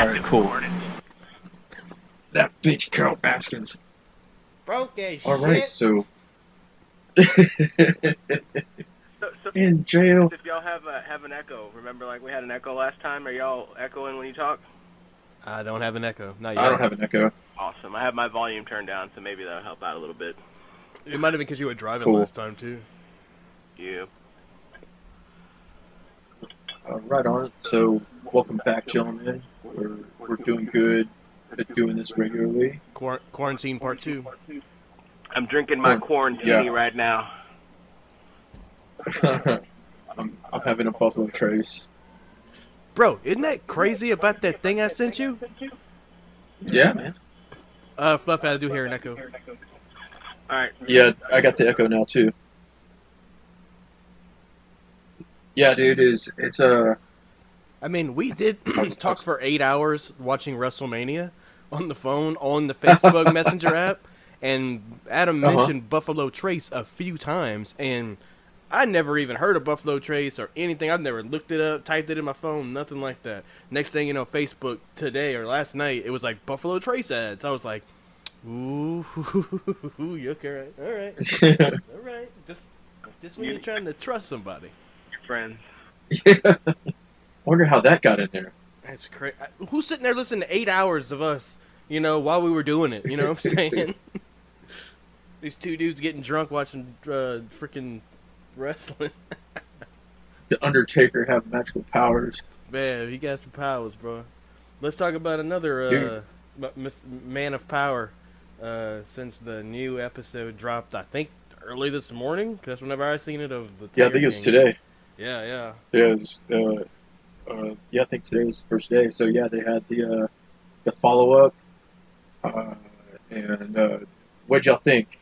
Alright, cool. That bitch Carol Baskins. Broke as Alright, shit. so So in jail. if y'all have an echo, remember like we had an echo last time? Are y'all echoing when you talk? I don't have an echo. Not yet. I don't have an echo. Awesome. I have my volume turned down, so maybe that'll help out a little bit. It might have been because you were driving Cool. last time too. Yeah. Right on. So, welcome back, gentlemen. We're doing good at doing this regularly. Quarantine part 2. I'm drinking my quarantini right now. I'm having a Buffalo Trace. Bro, isn't that crazy about that thing I sent you? Yeah, man. Fluff, I do hear an echo. Alright. Yeah, I got the echo now too. Yeah, dude, it's I mean, we did talk for 8 hours watching WrestleMania on the phone, on the Facebook Messenger app, and Adam mentioned Buffalo Trace a few times, and I never even heard of Buffalo Trace or anything. I've never looked it up, typed it in my phone, nothing like that. Next thing you know, Facebook today or last night, it was like Buffalo Trace ads. I was like, ooh, you okay, all right. Just when you're trying to trust somebody. Your friends. yeah. Wonder how that got in there. That's crazy. Who's sitting there listening to 8 hours of us, while we were doing it? You know what I'm saying? These two dudes getting drunk watching freaking wrestling. The Undertaker have magical powers. Man, he got some powers, bro. Let's talk about another man of power. Since the new episode dropped, I think early this morning. Cause that's whenever I seen it of the. Yeah, I think it was today. Yeah. Yeah, it was, I think today was the first day. So yeah, they had the follow up. And what'd y'all think?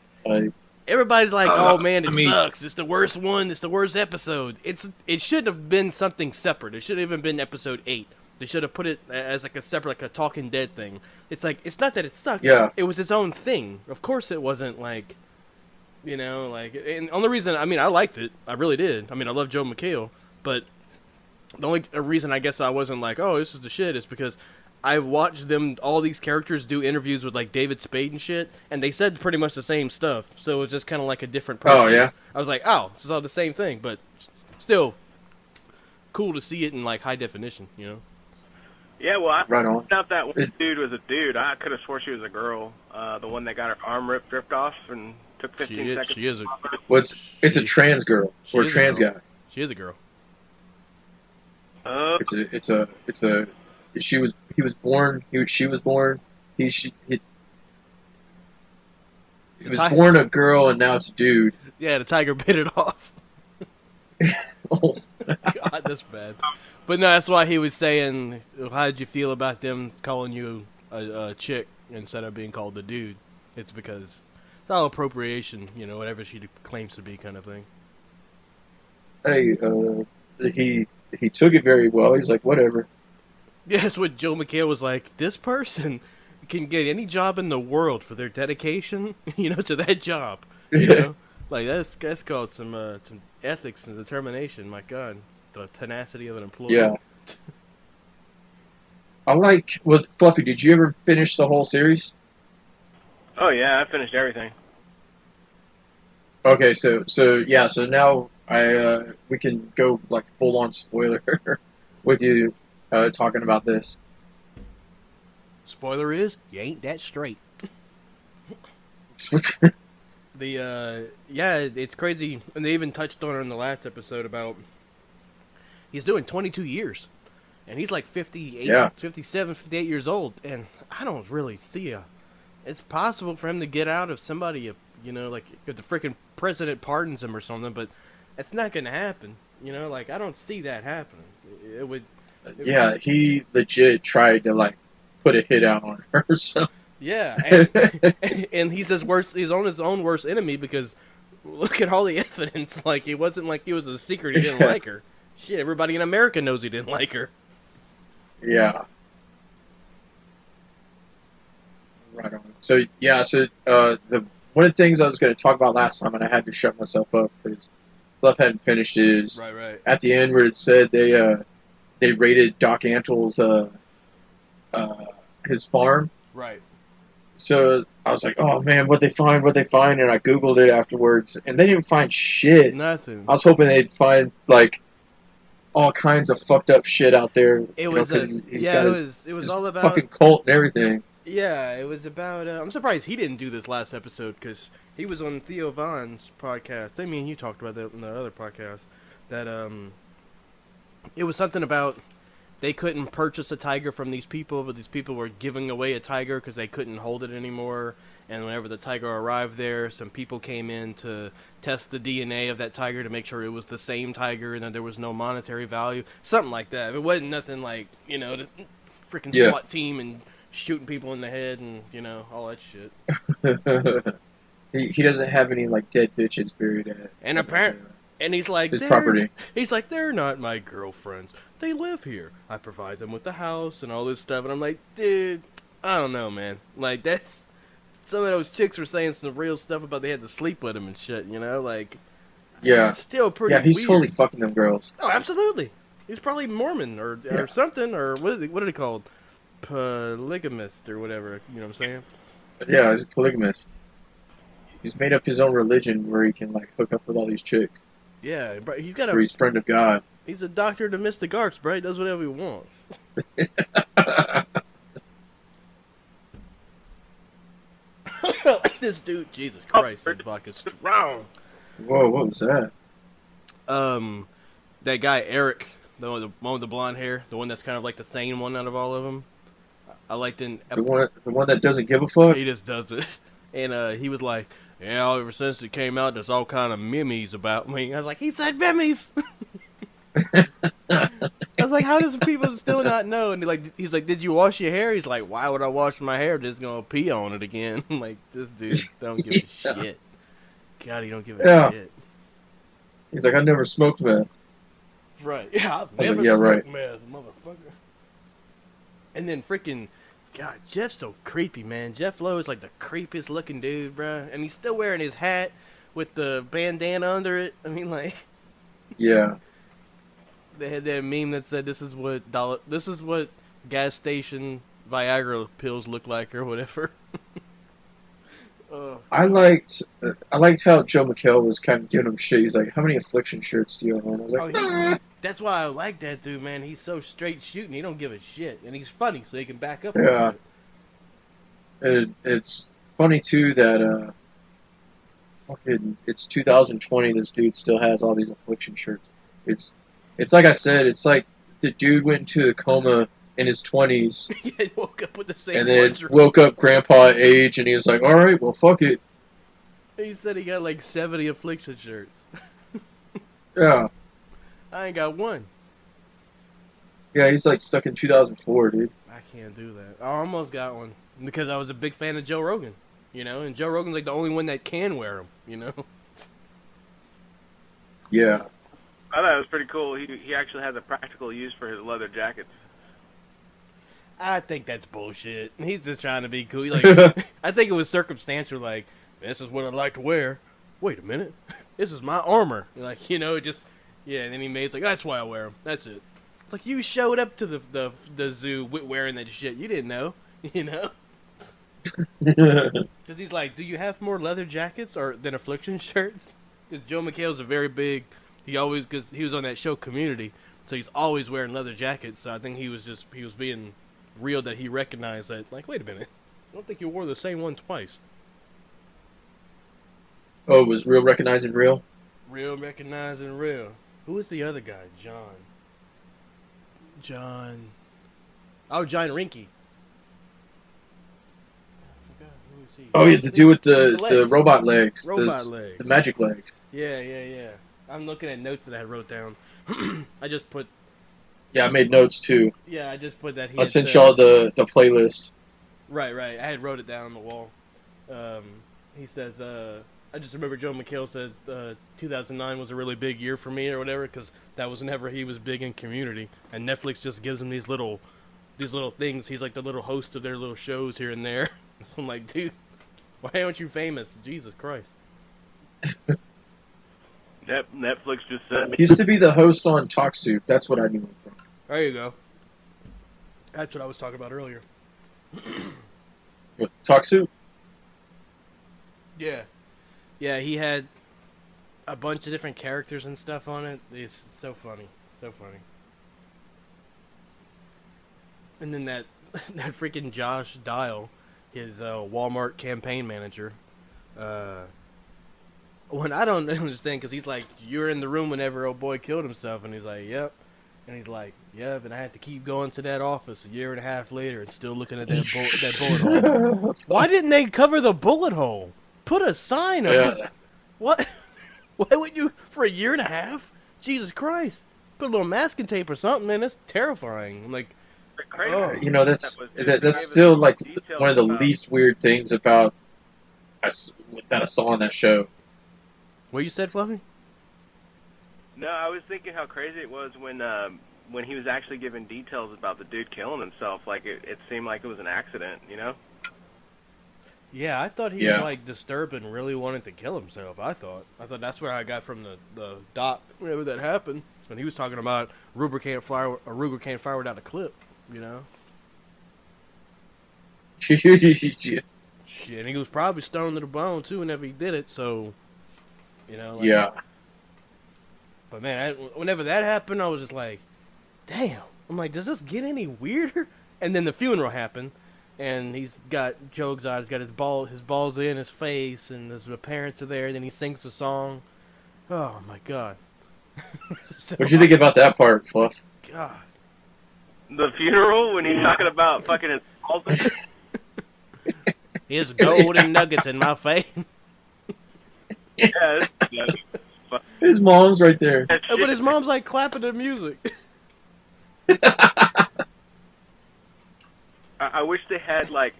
Everybody's like, "Oh man, it sucks. It's the worst one. It's the worst episode." It should have been something separate. It should have even been episode 8. They should have put it as like a separate, like a Talking Dead thing. It's like it's not that it sucked. Yeah. It was its own thing. Of course, it wasn't like, and the only reason I liked it. I really did. I love Joe McHale, but the only reason I guess I wasn't like, "Oh, this is the shit," is because I watched all these characters do interviews with like David Spade and shit, and they said pretty much the same stuff. So it was just kind of like a different person. Oh yeah. I was like, "Oh, this is all the same thing," but still cool to see it in like high definition, Yeah, well, I Right on. found out that one dude was a dude. I could have swore she was a girl. The one that got her arm ripped off and took 15 seconds. She is a. Well, it's a trans girl or a trans guy. She is a girl. She was born. She was born. He was born a girl, and now it's a dude. Yeah, the tiger bit it off. Oh. God, that's bad. But no, that's why he was saying, how did you feel about them calling you a chick instead of being called a dude? It's because it's all appropriation, whatever she claims to be kind of thing. Hey, he took it very well. He's like, whatever. Yeah, that's what Joe McHale was like. This person can get any job in the world for their dedication, to that job. Like that's called some ethics and determination. My God, the tenacity of an employee. Yeah. Well, Fluffy, did you ever finish the whole series? Oh yeah, I finished everything. Okay, so now we can go like full on spoiler with you talking about this. Spoiler is, you ain't that straight. It's crazy, and they even touched on it in the last episode about he's doing 22 years, and he's like 58, 57, 58 years old, and I don't really see it's possible for him to get out if somebody, like if the freaking president pardons him or something, but it's not going to happen, I don't see that happening. It would. He legit tried to like put a hit out on her, so. Yeah, and he's he's on his own worst enemy because look at all the evidence. Like, it wasn't like he was a secret he didn't like her. Shit, everybody in America knows he didn't like her. Yeah. Right on. So the one of the things I was going to talk about last time, and I had to shut myself up because Fluff hadn't finished, is right. At the end where it said they rated Doc Antle's his farm. Right. So I was like, oh man, what they find? What they find? And I googled it afterwards, and they didn't find shit. Nothing. I was hoping they'd find like all kinds of fucked up shit out there. It was he's got it was his all about fucking cult and everything. Yeah, it was about. I'm surprised he didn't do this last episode because he was on Theo Vaughn's podcast. I mean, you talked about that in the other podcast. That it was something about they couldn't purchase a tiger from these people, but these people were giving away a tiger because they couldn't hold it anymore. And whenever the tiger arrived there, some people came in to test the DNA of that tiger to make sure it was the same tiger and that there was no monetary value. Something like that. It wasn't nothing like, the freaking SWAT team and shooting people in the head and, all that shit. He doesn't have any, like, dead bitches buried at and he's like, his property. He's like, they're not my girlfriends. They live here. I provide them with the house and all this stuff. And I'm like, dude, I don't know, man. Like, that's... Some of those chicks were saying some real stuff about they had to sleep with him and shit, Like, yeah. It's still pretty Yeah, he's weird. totally fucking them girls. Oh, absolutely. He's probably Mormon or something, or what are they called? Polygamist or whatever, you know what I'm saying? Yeah, he's a polygamist. He's made up his own religion where he can, like, hook up with all these chicks. Yeah, but he's friend of God. He's a doctor of the mystic arts, bro. He does whatever he wants. This dude, Jesus Christ, that vodka's strong. Whoa, what was that? That guy Eric, the one with the blonde hair, the one that's kind of like the sane one out of all of them. I liked the one that doesn't give a fuck. He just does it, and he was like, "Yeah, ever since it came out, there's all kind of memes about me." I was like, "He said memes." I was like, "How does people still not know?" And he's like, "Did you wash your hair?" He's like, "Why would I wash my hair? Just gonna pee on it again." I'm like, this dude don't give a shit. God, he don't give a shit. He's like, I never smoked meth. Right. Yeah, I've never smoked meth, motherfucker. And then freaking, God, Jeff's so creepy, man. Jeff Lowe is like the creepiest looking dude, bro. And he's still wearing his hat with the bandana under it. I mean, like. Yeah. They had that meme that said, "This is what gas station Viagra pills look like," or whatever. I liked how Joe McHale was kind of giving him shit. He's like, "How many Affliction shirts do you own?" I was like, That's why I like that dude, man. He's so straight shooting. He don't give a shit, and he's funny, so he can back up. Yeah. It's funny too that it's 2020. This dude still has all these Affliction shirts. It's like I said. It's like the dude went into a coma in his 20s. Yeah, he woke up with the same. And then woke up grandpa age, and he was like, "All right, well, fuck it." He said he got like 70 Affliction shirts. Yeah. I ain't got one. Yeah, he's like stuck in 2004, dude. I can't do that. I almost got one because I was a big fan of Joe Rogan, and Joe Rogan's like the only one that can wear them, Yeah. I thought it was pretty cool. He actually has a practical use for his leather jackets. I think that's bullshit. He's just trying to be cool. I think it was circumstantial. Like, this is what I'd like to wear. Wait a minute, this is my armor. Like, And then he made it's like, that's why I wear them. That's it. It's like you showed up to the zoo wearing that shit. You didn't know, Because he's like, do you have more leather jackets than Affliction shirts? Because Joe McHale's a very big. Because he was on that show Community, so he's always wearing leather jackets. So I think he was being real that he recognized that. Like, wait a minute, I don't think you wore the same one twice. Oh, it was real recognizing real? Real recognizing real. Who was the other guy? John. Oh, John Rinke. Oh, yeah, the dude with the robot legs. Legs. The magic legs. Yeah. I'm looking at notes that I wrote down. I just put... Yeah, I made notes, too. Yeah, I just put that... I sent y'all the playlist. Right. I had wrote it down on the wall. He says... I just remember Joe McHale said 2009 was a really big year for me or whatever, because that was whenever he was big in Community. And Netflix just gives him these little things. He's like the little host of their little shows here and there. I'm like, dude, why aren't you famous? Jesus Christ. Netflix just said. He used to be the host on Talk Soup. That's what I knew him from. There you go. That's what I was talking about earlier. What, Talk Soup? Yeah. Yeah, he had a bunch of different characters and stuff on it. It's so funny. So funny. And then that freaking Josh Dial, his Walmart campaign manager, when I don't understand, because he's like, you're in the room whenever old boy killed himself, and he's like, yep. And he's like, yep, and I had to keep going to that office a year and a half later and still looking at that bullet hole. Why didn't they cover the bullet hole? Put a sign up. Yeah. What? Why would you, for a year and a half? Jesus Christ. Put a little masking tape or something, man. That's terrifying. I'm like, Crazy. You know, that's still like one of the least weird things about that I saw on that show. what you said, Fluffy? No, I was thinking how crazy it was when he was actually giving details about the dude killing himself. Like it seemed like it was an accident, you know? Yeah, I thought he was like disturbed and really wanted to kill himself. I thought that's where I got from the doc whenever that happened. When he was talking about Ruger can't fire without a clip, you know? Shit, and he was probably stoned to the bone too whenever he did it. So, you know. Like, Yeah. But man, whenever that happened, I was just like, damn. I'm like, does this get any weirder? And then the funeral happened. And he's got Joe Exotic's got his balls in his face, and the parents are there. And then he sings the song. Oh my god! So, What'd you think about that part, Fluff? God, The funeral when he's talking about fucking his balls. his golden nuggets in my face. Yeah, His mom's right there. But his mom's like clapping the music. I wish they had like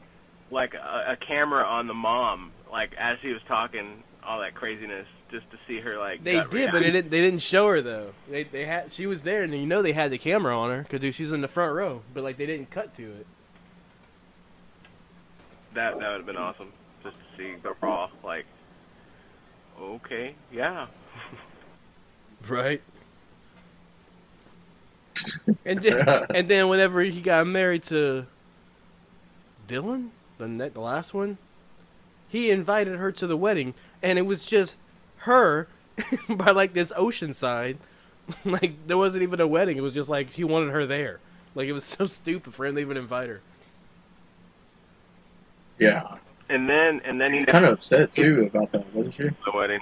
a camera on the mom, like as he was talking all that craziness, just to see her like. They did, but they didn't show her though. They had she was there, and you know they had the camera on her because she's in the front row, but like they didn't cut to it. That would have been awesome, just to see the raw. Like, okay, yeah. Right. And then whenever he got married to Dylan, the last one, he invited her to the wedding, and it was just her by like this ocean side. Like there wasn't even a wedding. It was just like he wanted her there. Like it was so stupid for him to even invite her. Yeah. And then he Kind of upset too about that, wasn't she? the wedding.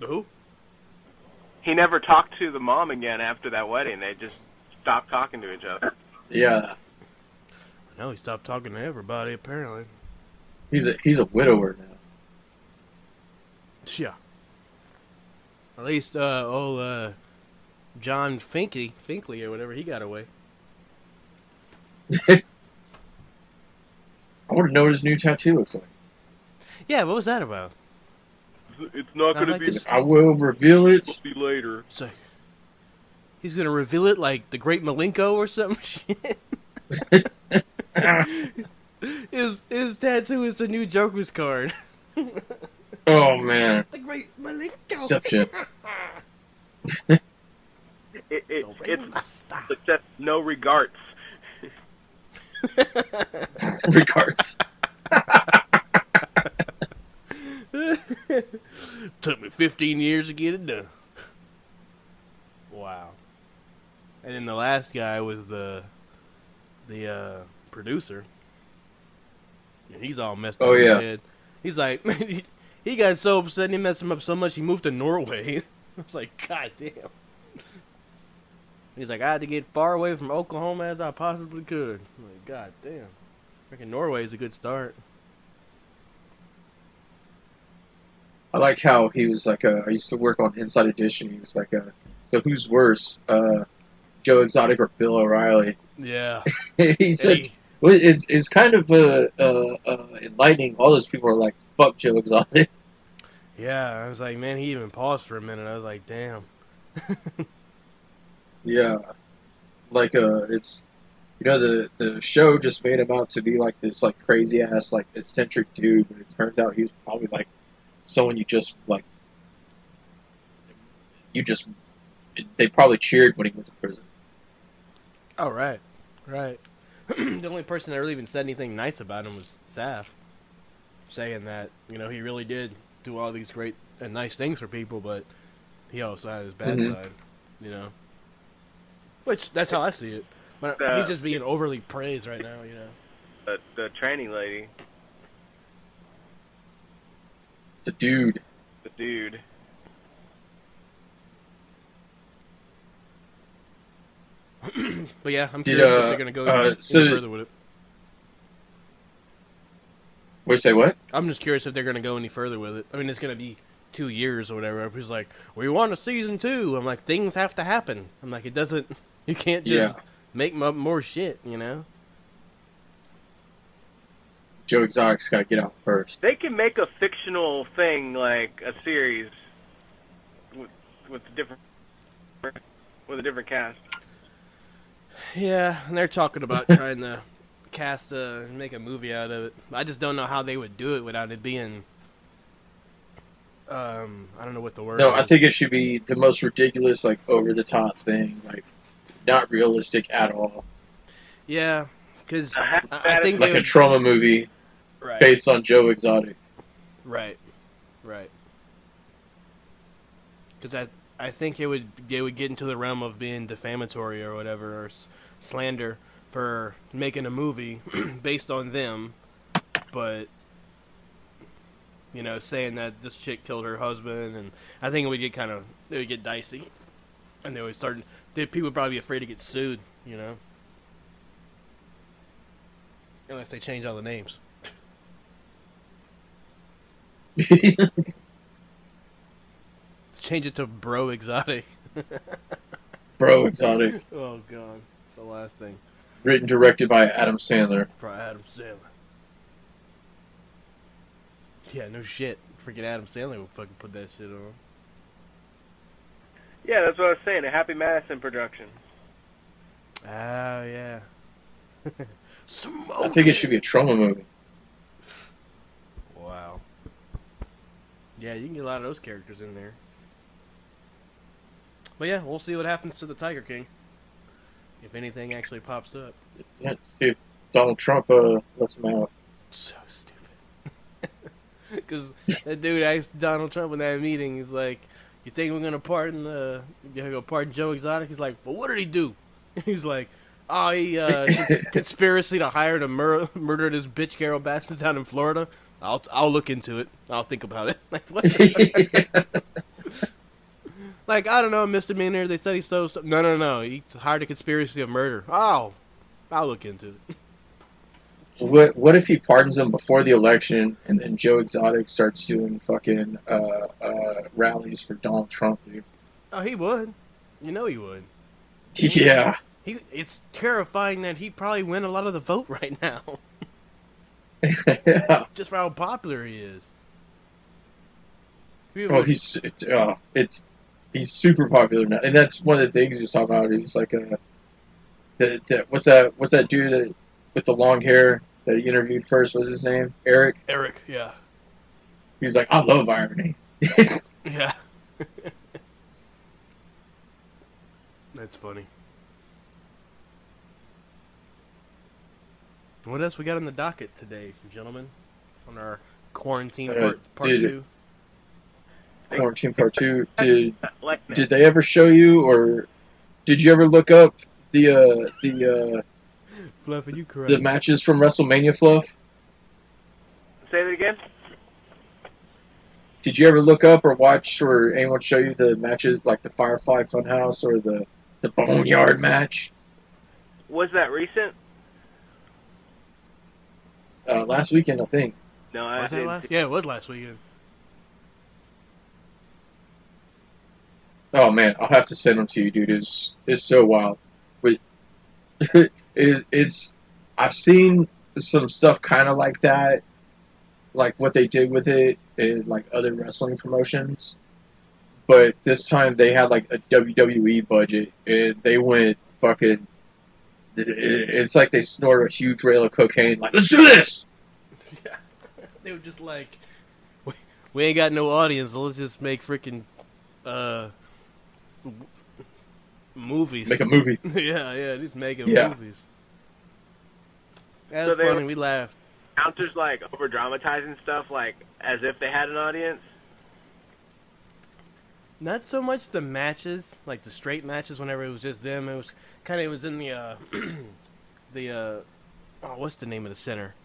Who? He never talked to the mom again after that wedding. They just stopped talking to each other. Yeah. No, he stopped talking to everybody apparently. He's a widower now. Yeah. At least John Finkley or whatever, he got away. I want to know what his new tattoo looks like. Yeah, what was that about? It's not going to going to be. be. I will reveal it. See later. So, he's gonna reveal it like the Great Malenko or some shit. His tattoo is the new Joker's card. Oh man. The Great Malenko. Exception. It's just no regards. Regards. Took me 15 years to get it done. Wow. And then the last guy was the producer. And he's all messed up Oh, in yeah. the head. He's like, he got so upset and he messed him up so much he moved to Norway. I was like, God damn. He's like, I had to get far away from Oklahoma as I possibly could. I'm like, God damn. Freaking Norway's a good start. I like how he was like I used to work on Inside Edition. He's like so who's worse, Joe Exotic or Bill O'Reilly? Yeah. He said, Hey. well, it's kind of enlightening. All those people are like, fuck Joe Exotic. Yeah, I was like, man, he even paused for a minute. I was like, damn. Yeah, like it's the show just made him out to be like this like crazy ass like eccentric dude, but it turns out he was probably like someone they probably cheered when he went to prison. Oh, right. Right. The only person that really even said anything nice about him was Saf, saying that, he really did do all these great and nice things for people, but he also had his bad Hmm. side, you know? Which, that's how I see it. But he's The just being overly praised right now, the training lady, It's a dude. the dude. But yeah, I'm Did curious if they're going to go any so further with it. what do you say? What? I'm just curious if they're going to go any further with it. I mean, it's going to be 2 years or whatever. He's like, we want a season 2. I'm like, things have to happen. I'm like, it doesn't. You can't Yeah, just make more shit. Joe Exotic's got to get out first. They can make a fictional thing like a series with a different cast. Yeah, and they're talking about trying to cast make a movie out of it. I just don't know how they would do it without it being. I don't know what the word No, is. I think it should be the most ridiculous, like over the top thing, like not realistic at all, Yeah, because How I bad think is they like a would. trauma movie Right, based on Joe Exotic. right, right. Because I think they would get into the realm of being defamatory or whatever, or slander for making a movie based on them, but saying that this chick killed her husband, and I think it would get dicey, and they would start. People would probably be afraid to get sued, unless they change all the names. Change it to Bro Exotic. Bro Exotic, Oh god, it's the last thing written directed by Adam Sandler. for Adam Sandler. Yeah, no shit. Freaking Adam Sandler would fucking put that shit on. Yeah, that's what I was saying. A Happy Madison production. Oh yeah. Smoke. I think it should be a trauma movie. Wow. Yeah, you can get a lot of those characters in there. But yeah, we'll see what happens to the Tiger King. If anything actually pops up. Yeah, see if Donald Trump lets him out. So stupid. Because that dude asked Donald Trump in that meeting, he's like, you think we're gonna pardon Joe Exotic? He's like, well, what did he do? He's like, oh, he conspiracy to hire to murder this bitch Carol Baskin down in Florida. I'll look into it. I'll think about it. Like what? Like, I don't know, misdemeanor. They said he stole something. No. He hired a conspiracy of murder. Oh, I'll look into it. What if he pardons him before the election, and then Joe Exotic starts doing fucking rallies for Donald Trump, dude? Oh, he would. You know he would. Yeah. It's terrifying that he probably win a lot of the vote right now. Yeah. Just for how popular he is. Oh, he's super popular now, and that's one of the things he was talking about. He's like what's that dude with the long hair that he interviewed first? What's his name? Eric. Eric, yeah. He's like, I love irony. Yeah. That's funny. What else we got on the docket today, gentlemen? On our quarantine part dude. 2? Quarantine Part 2. Did Did they ever show you, or did you ever look up the Fluff, are you correct? the matches from WrestleMania, Fluff? Say that again? Did you ever look up or watch or anyone show you the matches like the Firefly Funhouse or the Boneyard match? Was that recent? Last weekend, I think. No, I Was that didn't. last? Yeah, it was last weekend. Oh man, I'll have to send them to you, dude. It's so wild. But it's I've seen some stuff kind of like that, like what they did with it in like other wrestling promotions. But this time they had like a WWE budget, and they went fucking. It's like they snorted a huge rail of cocaine. Like, let's do this. Yeah. They were just like, we ain't got no audience, so let's just make freaking movies. Make a movie. yeah, just making Yeah. movies. That's So they funny. were- We laughed. Announcers like over dramatizing stuff like as if they had an audience. Not so much the matches, like the straight matches. Whenever it was just them, it was in the the oh, what's the name of the center?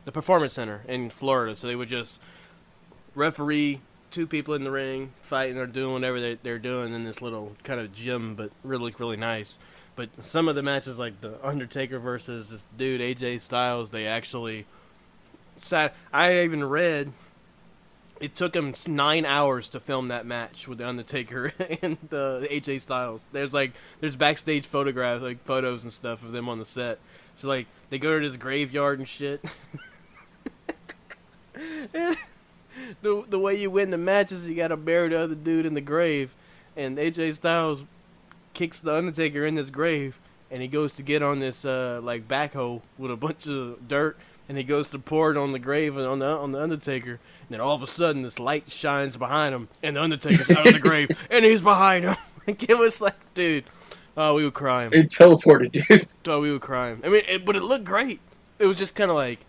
The Performance Center in Florida. So they would just referee two people in the ring fighting or doing whatever they're doing in this little kind of gym, but really nice. But some of the matches, like the Undertaker versus this dude AJ Styles, they actually sat. I even read it took him 9 hours to film that match with the Undertaker and the AJ Styles. There's backstage photographs, like photos and stuff of them on the set. So like they go to this graveyard and shit. The way you win the match is you gotta bury the other dude in the grave, and AJ Styles kicks the Undertaker in this grave, and he goes to get on this like backhoe with a bunch of dirt, and he goes to pour it on the grave and on the Undertaker, and then all of a sudden this light shines behind him, and the Undertaker's out of the grave, and he's behind him. Like, it was like, dude, oh, we were crying. It teleported, dude. Oh, we were crying. I mean, but it looked great. It was just kind of like,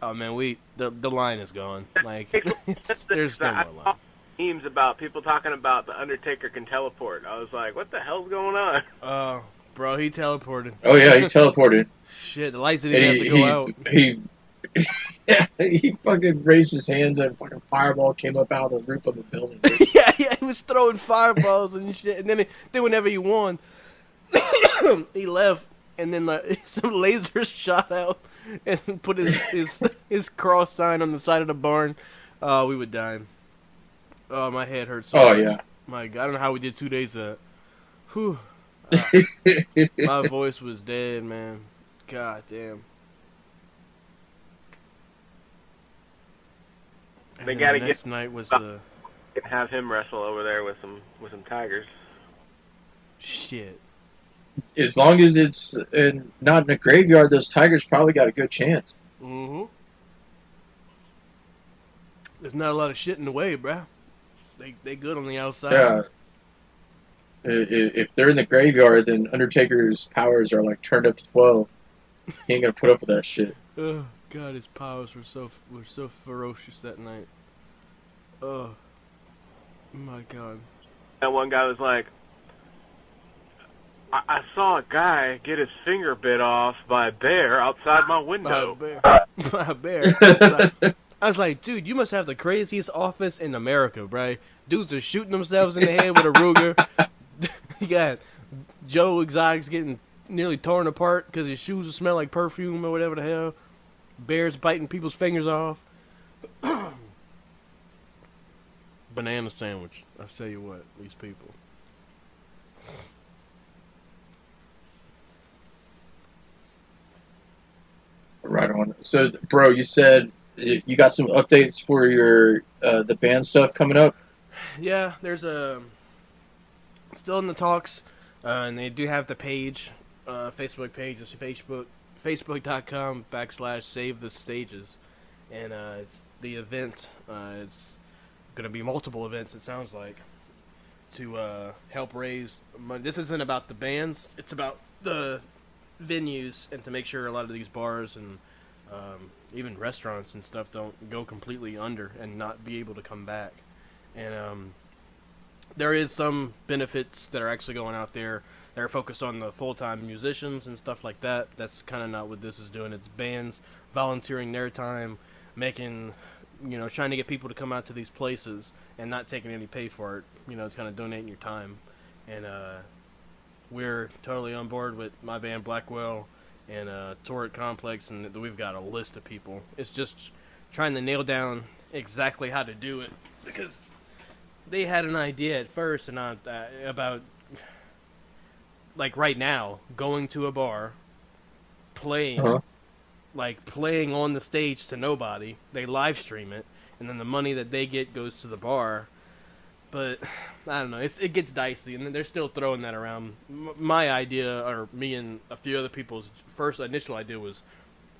oh man, the line is gone. Like, there's no more line. Memes about people talking about the Undertaker can teleport. I was like, what the hell's going on? Oh, bro, he teleported. Oh yeah, he teleported. Shit, the lights didn't even have to go out. He fucking raised his hands and a fucking fireball came up out of the roof of the building. yeah, he was throwing fireballs and shit. And then whenever he won, he left, and then like, some lasers shot out and put his cross sign on the side of the barn. Oh, we were dying. Oh, my head hurts so much. Yeah. My God, I don't know how we did 2 days of that. Whew. My voice was dead, man. God damn. And They then gotta the next night was have him wrestle over there with some tigers. shit. As long as it's not in a graveyard, those tigers probably got a good chance. Mm-hmm. There's not a lot of shit in the way, bruh. They good on the outside. Yeah. If they're in the graveyard, then Undertaker's powers are like turned up to 12. He ain't gonna put up with that shit. Oh God, his powers were so ferocious that night. Oh my God. And one guy was like, I saw a guy get his finger bit off by a bear outside my window. By a bear. I was like, dude, you must have the craziest office in America, bro. Dudes are shooting themselves in the head with a Ruger. You got Joe Exotic's getting nearly torn apart because his shoes smell like perfume or whatever the hell. Bears biting people's fingers off. Banana sandwich. I tell you what, these people. Right on. So, bro, you said you got some updates for your the band stuff coming up? Yeah, there's still in the talks, and they do have the page, Facebook page. It's facebook.com/save the stages, and it's the event. It's going to be multiple events. It sounds like to help raise money. This isn't about the bands. It's about the venues and to make sure a lot of these bars and even restaurants and stuff don't go completely under and not be able to come back. And there is some benefits that are actually going out there that are focused on the full-time musicians and stuff like that. That's kind of not what this is doing. It's bands volunteering their time, making, trying to get people to come out to these places and not taking any pay for it, kind of donating your time. And we're totally on board with my band Blackwell and Torrid Complex, and we've got a list of people. It's just trying to nail down exactly how to do it, because they had an idea at first and about, like right now, going to a bar, playing, playing on the stage to nobody. They live stream it, and then the money that they get goes to the bar. But I don't know, it gets dicey, and they're still throwing that around. My idea, or me and a few other people's initial idea was,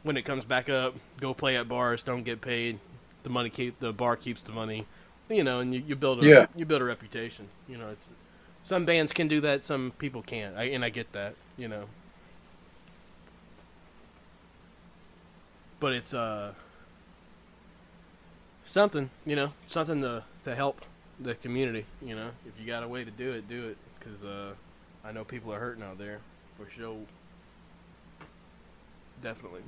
when it comes back up, go play at bars, don't get paid. The bar keeps the money. And you build a reputation. Some bands can do that, some people can't, and I get that, you know. But it's something, you know, something to help the community, you know. If you got a way to do it, because I know people are hurting out there, for sure. Definitely.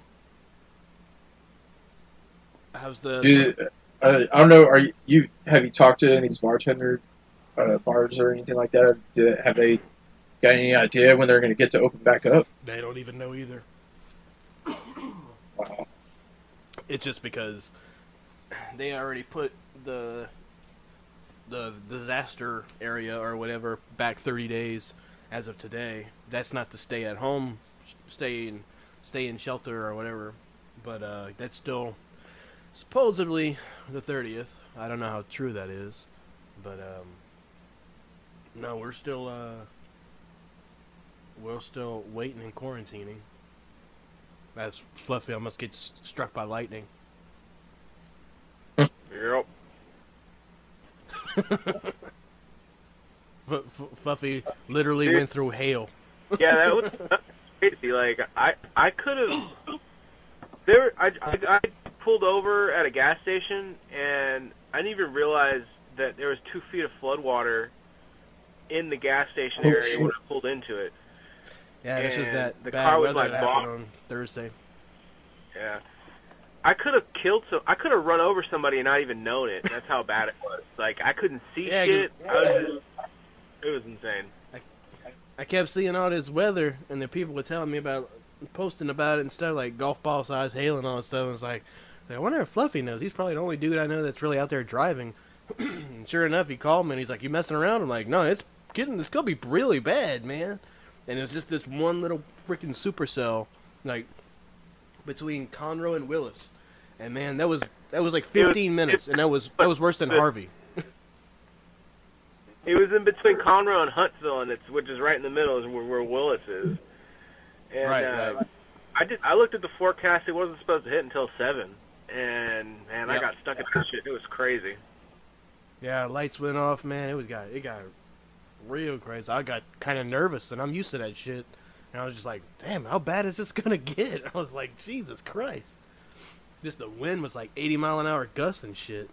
How's the... Dude, I don't know. Have you talked to any of these bartender bars or anything like that? Have they got any idea when they're going to get to open back up? They don't even know either. Wow. It's just because they already put the disaster area or whatever back 30 days as of today. That's not to stay at home, stay in shelter or whatever. But that's still supposedly the 30th. I don't know how true that is, but no, we're still waiting and quarantining. That's Fluffy almost gets struck by lightning. Yep. Fluffy literally went through hail. Yeah, that was crazy. Like I could have. I pulled over at a gas station and I didn't even realize that there was 2 feet of flood water in the gas station area when I pulled into it. Yeah, this was that the bad car was weather like that happened on Thursday. Yeah. I could have I could have run over somebody and not even known it. That's how bad it was. Like, I couldn't see shit. It was insane. I kept seeing all this weather, and the people were telling me about, posting about it and stuff, like golf ball size hail and all that stuff. And it's like, I wonder if Fluffy knows. He's probably the only dude I know that's really out there driving. And sure enough, he called me, and he's like, you messing around? I'm like, no, it's going to be really bad, man. And it was just this one little freaking supercell, like, between Conroe and Willis. And man, that was like 15 minutes, and that was worse than Harvey. It was in between Conroe and Huntsville, and which is right in the middle, is where Willis is. And, right. I looked at the forecast. It wasn't supposed to hit until 7, and man, I got stuck at that shit. It was crazy. Yeah, lights went off, man. It got real crazy. I got kind of nervous, and I'm used to that shit. And I was just like, damn, how bad is this gonna get? I was like, Jesus Christ. Just the wind was like 80-mile-an-hour gusts and shit.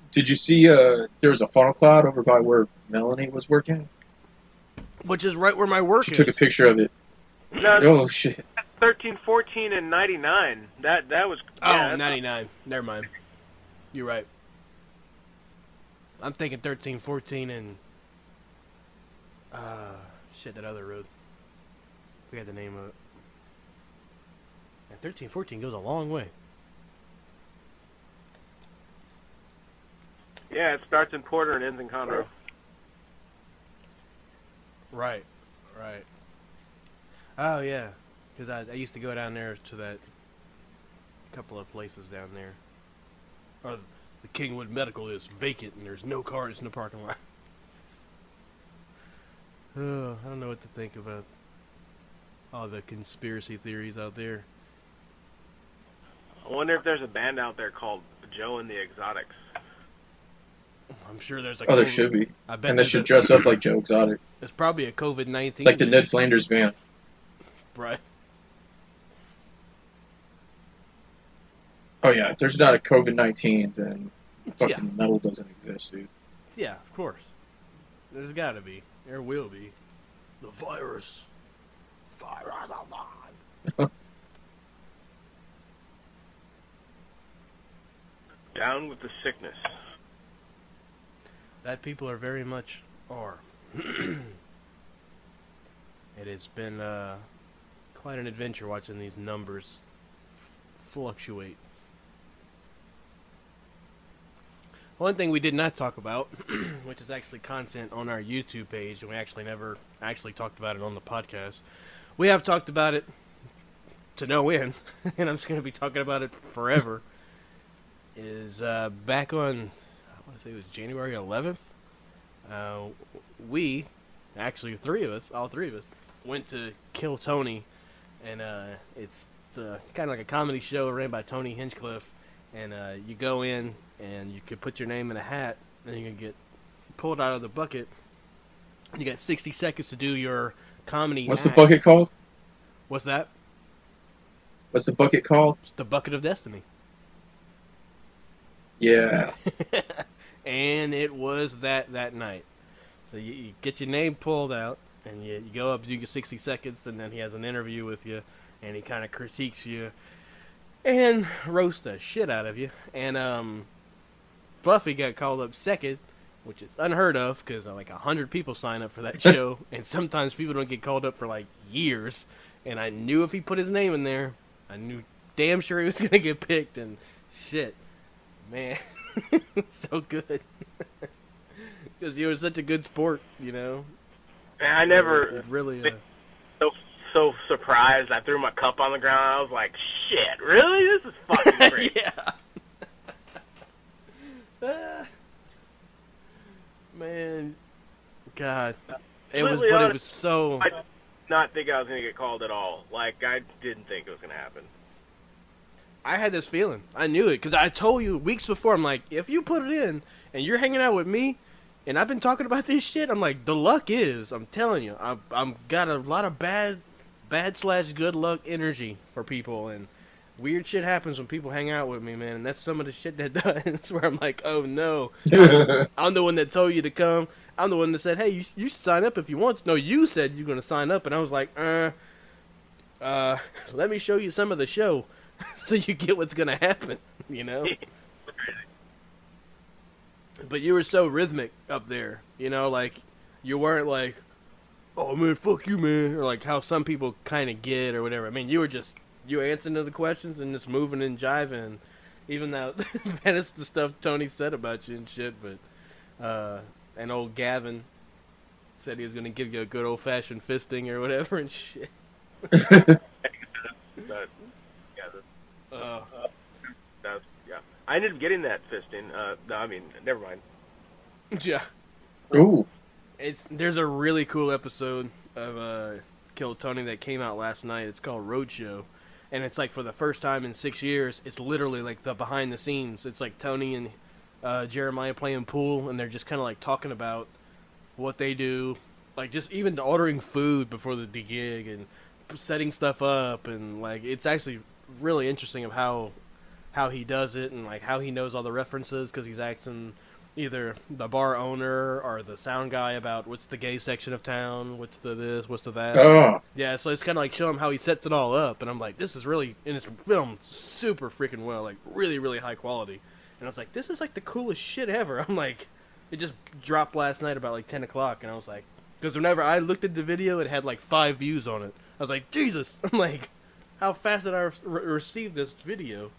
Did you see there was a funnel cloud over by where Melanie was working? Which is right where my work She is. took a picture of it. No, oh, shit. 13, 14, and 99. That was... Yeah, 99. Never mind. You're right. I'm thinking 13, 14, and... shit, that other road. We got the name of it. And 13, 14 goes a long way. Yeah, it starts in Porter and ends in Conroe. Right. Oh, yeah. Because I used to go down there to that couple of places down there. Or the Kingwood Medical is vacant and there's no cars in the parking lot. Oh, I don't know what to think about all the conspiracy theories out there. I wonder if there's a band out there called Joe and the Exotics. I'm sure there's there should be. I bet And they should dress up like Joe Exotic. It's probably a COVID-19. Like the Ned Flanders band. Right. Oh, yeah. If there's not a COVID-19, then fucking metal doesn't exist, dude. Yeah, of course. There's got to be. There will be. The virus. Fire on the line. Down with the sickness. That people are very much are. It has been quite an adventure watching these numbers fluctuate. One thing we did not talk about, which is actually content on our YouTube page, and we actually never actually talked about it on the podcast. We have talked about it to no end, and I'm just going to be talking about it forever. Is back on, I want to say it was January 11th. We, actually all three of us, went to Kill Tony, and it's kind of like a comedy show ran by Tony Hinchcliffe, and you go in and you can put your name in a hat, and you can get pull it out of the bucket. You got 60 seconds to do your comedy. What's act. the bucket called? What's that? What's the bucket called? It's the bucket of destiny. Yeah. And it was that night. So you get your name pulled out, and you go up, do your 60 seconds, and then he has an interview with you, and he kind of critiques you and roasts the shit out of you. And Fluffy got called up second, which is unheard of because like 100 people sign up for that show, and sometimes people don't get called up for like years. And I knew if he put his name in there, I knew damn sure he was gonna get picked. And shit, man, so good because you were such a good sport, you know. Man, I never it really. so surprised. I threw my cup on the ground. I was like, "Shit, really? This is fucking great." Yeah. Man, God, it Completely was so. I did not think I was gonna get called at all. Like I didn't think it was gonna happen. I had this feeling. I knew it because I told you weeks before. I'm like, if you put it in and you're hanging out with me, and I've been talking about this shit, I'm like, the luck is. I'm telling you, I'm got a lot of bad / good luck energy for people, and weird shit happens when people hang out with me, man. And that's some of the shit that does. Where I'm like, oh no, I'm the one that told you to come. I'm the one that said, hey, you should sign up if you want to. No, you said you're gonna sign up, and I was like, let me show you some of the show. So you get what's gonna happen, you know. But you were so rhythmic up there, you know, like you weren't like, "Oh man, fuck you, man," or like how some people kind of get or whatever. I mean, you were just answering to the questions and just moving and jiving. Even though that is the stuff Tony said about you and shit, but and old Gavin said he was gonna give you a good old fashioned fisting or whatever and shit. But, yeah. I ended up getting that fisting. No, I mean, never mind. Yeah. Ooh. There's a really cool episode of Kill Tony that came out last night. It's called Roadshow, and it's like for the first time in 6 years, it's literally like the behind the scenes. It's like Tony and Jeremiah playing pool, and they're just kind of like talking about what they do, like just even ordering food before the gig and setting stuff up, and like it's actually really interesting of how he does it and like how he knows all the references because he's asking either the bar owner or the sound guy about what's the gay section of town, what's the this, what's the that. Oh. Yeah, so it's kind of like show him how he sets it all up, and I'm like, this is really, and it's filmed super freaking well, like really, really high quality. And I was like, this is like the coolest shit ever. I'm like, it just dropped last night about like 10 o'clock, and I was like, because whenever I looked at the video, it had like 5 views on it. I was like, Jesus! I'm like, how fast did I receive this video?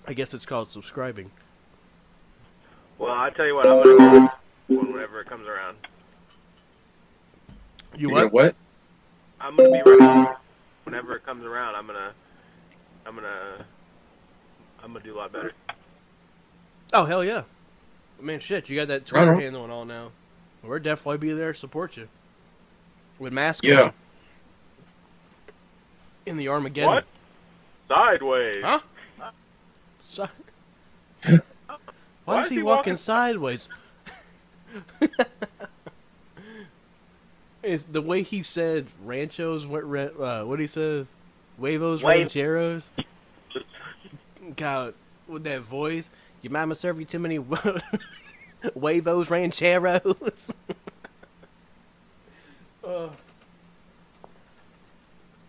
I guess it's called subscribing. Well, I tell you what, I'm gonna go whenever it comes around. You What? what? I'm gonna be ready whenever it comes around. I'm gonna do a lot better. Oh, hell yeah. Man, shit, you got that Twitter Right on. handle and all now. We'll definitely be there to support you. With masks Yeah. on. In the Armageddon. What? Sideways. Huh? Why is he walking sideways? Is the way he said ranchos, what he says? Huevos rancheros? God, with that voice. Your mama serve you too many huevos rancheros?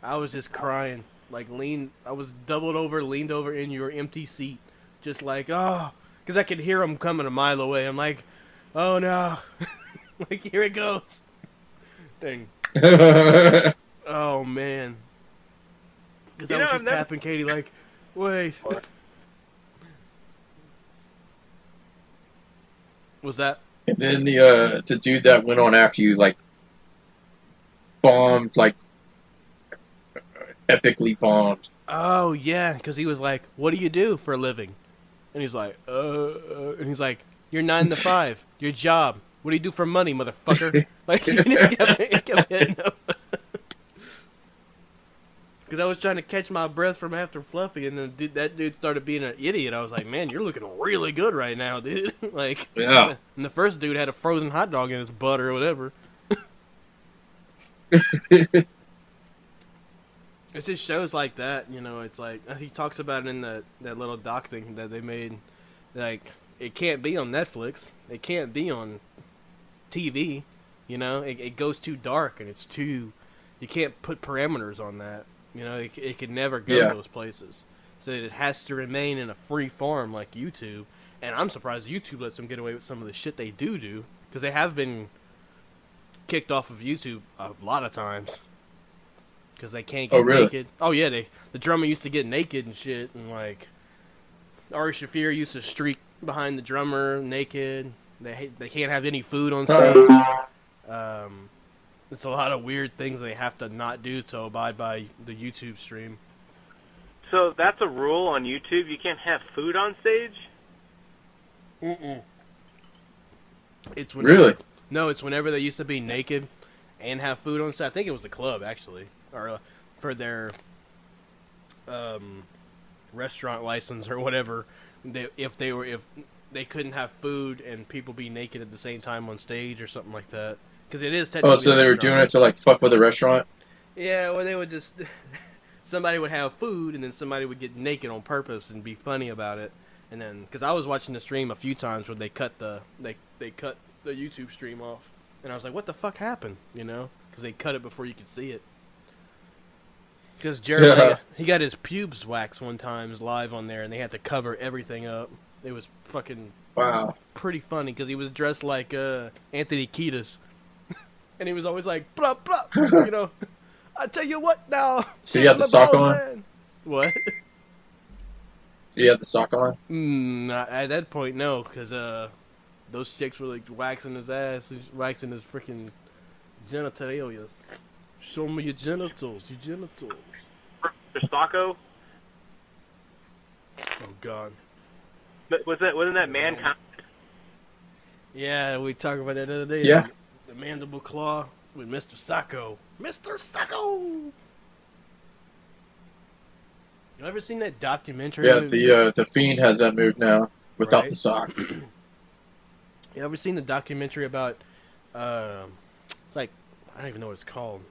I was just crying. Like, I was leaned over in your empty seat. Just like, oh. Because I could hear him coming a mile away. I'm like, oh no. Like, here it goes. Dang. Oh, man. Because I was just tapping Katie like, wait. Was that? And then the dude that went on after you, like, bombed, like, epically bombed. Oh, yeah. Because he was like, what do you do for a living? And he's like, and he's like, you're 9 to 5. Your job. What do you do for money, motherfucker? Like, he just kept hitting him. Because I was trying to catch my breath from after Fluffy, and then that dude started being an idiot. I was like, man, you're looking really good right now, dude. Like, Yeah. and the first dude had a frozen hot dog in his butt or whatever. It's just shows like that, you know. It's like he talks about it in that little doc thing that they made. Like, it can't be on Netflix. It can't be on TV. You know, it goes too dark and it's too. You can't put parameters on that. You know, it could never go those places. So it has to remain in a free form like YouTube. And I'm surprised YouTube lets them get away with some of the shit they do. Because they have been kicked off of YouTube a lot of times. Because they can't get naked. Oh, yeah, the drummer used to get naked and shit. And, like, Ari Shaffir used to streak behind the drummer naked. They can't have any food on stage. It's a lot of weird things they have to not do to abide by the YouTube stream. So that's a rule on YouTube? You can't have food on stage? Mm-mm. It's really? No, it's whenever they used to be naked and have food on stage. I think it was the club, actually. Or for their restaurant license or whatever. If they couldn't have food and people be naked at the same time on stage or something like that. Because it is technically. Oh, so they were doing it to like fuck with the restaurant? Yeah, or they would just somebody would have food and then somebody would get naked on purpose and be funny about it. And then because I was watching the stream a few times where they cut the YouTube stream off, and I was like, what the fuck happened? You know, because they cut it before you could see it. Because Jeremiah, he got his pubes waxed one time live on there, and they had to cover everything up. It was fucking pretty funny because he was dressed like Anthony Kiedis. And he was always like, blah, blah, you know, I tell you what now. Did he have the sock on? Man. What? Did he have the sock on? At that point, no, because those chicks were like waxing his ass, waxing his freaking genitalia. Show me your genitals, Mr. Sacco? Oh, God. But wasn't that Mankind? Yeah, we talked about that the other day. Yeah. The mandible claw with Mr. Sacco. Mr. Sacco! You ever seen that documentary? Yeah, the Fiend has that move now without the sock. You ever seen the documentary about, it's like, I don't even know what it's called,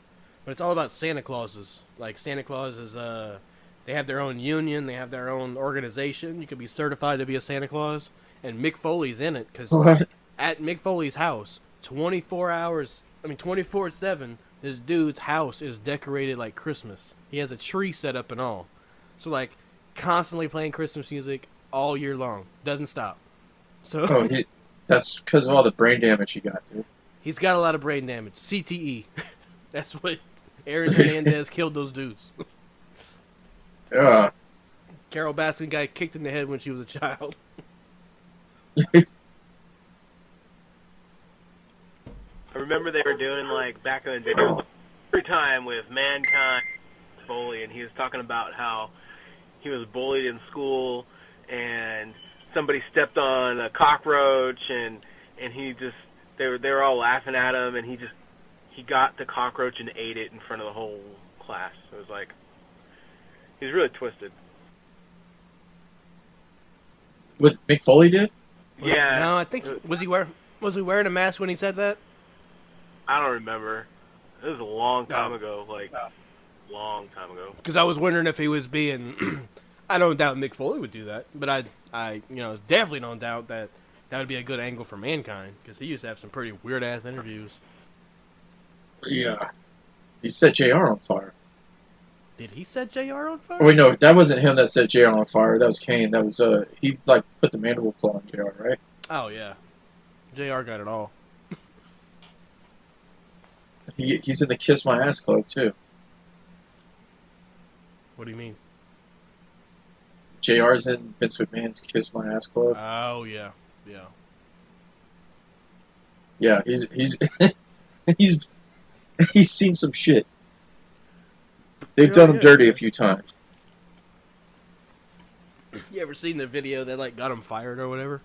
but it's all about Santa Clauses. Like, Santa Claus is, they have their own union, they have their own organization. You can be certified to be a Santa Claus, and Mick Foley's in it, because at Mick Foley's house, 24/7, this dude's house is decorated like Christmas. He has a tree set up and all. So, like, constantly playing Christmas music all year long. Doesn't stop. So that's because of all the brain damage he got, dude. He's got a lot of brain damage. CTE. That's what Aaron Hernandez killed those dudes. Yeah. Carol Baskin got kicked in the head when she was a child. I remember they were doing, like, back in the day, every time with Mankind, Foley, and he was talking about how he was bullied in school, and somebody stepped on a cockroach, and he just, they were all laughing at him, and he got the cockroach and ate it in front of the whole class. It was like, he was really twisted. What Mick Foley did? Yeah. No, I think, was he wearing a mask when he said that? I don't remember. It was a long time ago, long time ago. Because I was wondering if he was being, I don't doubt Mick Foley would do that, but I definitely don't doubt that would be a good angle for Mankind, because he used to have some pretty weird-ass interviews. Yeah. He set JR on fire. Did he set JR on fire? Oh, wait, no, that wasn't him that set JR on fire. That was Kane. That was, he, like, put the mandible claw on JR, right? Oh, yeah. JR got it all. He's in the Kiss My Ass Club, too. What do you mean? JR's in Vince McMahon's Kiss My Ass Club. Oh, yeah. Yeah. Yeah, he's seen some shit. They've done him dirty a few times. You ever seen the video that, like, got him fired or whatever?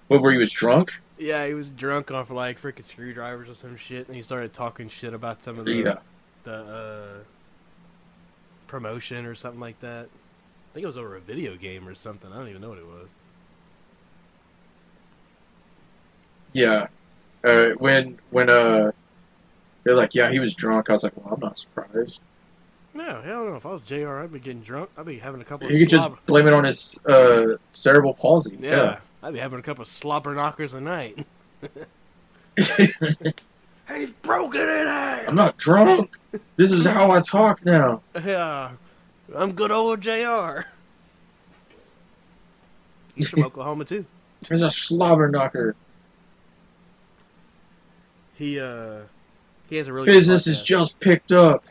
What, where he was drunk? Yeah, he was drunk off, like, freaking screwdrivers or some shit, and he started talking shit about some of the the promotion or something like that. I think it was over a video game or something. I don't even know what it was. Yeah. When they're like, yeah, he was drunk. I was like, well, I'm not surprised. No, hell no. If I was JR, I'd be getting drunk. I'd be having a couple of You could just blame it on his cerebral palsy. Yeah, I'd be having a couple of slobber knockers a night. He's broken in half. I'm not drunk. This is how I talk now. Yeah, I'm good old JR. He's from Oklahoma too. There's a slobber knocker. He has a really Business good is just picked up.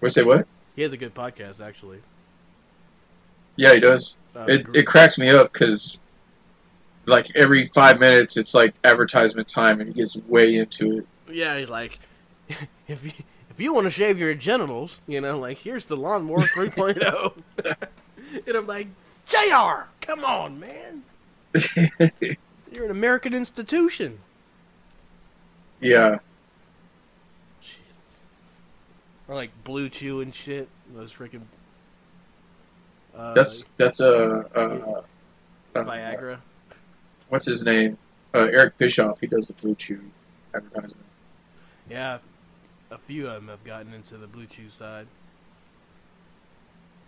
Wait, say what? He has a good podcast, actually. Yeah, he does. It cracks me up because, like, every 5 minutes, it's like advertisement time, and he gets way into it. Yeah, he's like, if you want to shave your genitals, like, here's the Lawnmower 3.0. And I'm like, JR, come on, man. You're an American institution. Yeah. Jesus. Or like Blue Chew and shit. Those freaking. That's Viagra. What's his name? Eric Bischoff. He does the Blue Chew advertisements. Yeah, a few of them have gotten into the Blue Chew side.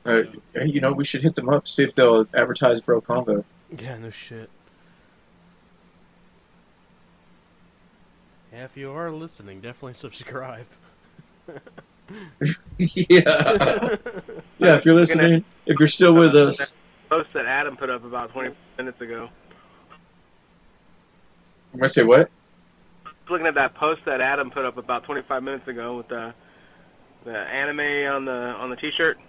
We should hit them up, see if they'll advertise Bro Convo. Yeah, no shit. Yeah, if you are listening, definitely subscribe. Yeah. Yeah, if you're listening, if you're still with us. Post that Adam put up about 20 minutes ago. I'm going to say what? I was looking at that post that Adam put up about 25 minutes ago with the anime on the T-shirt.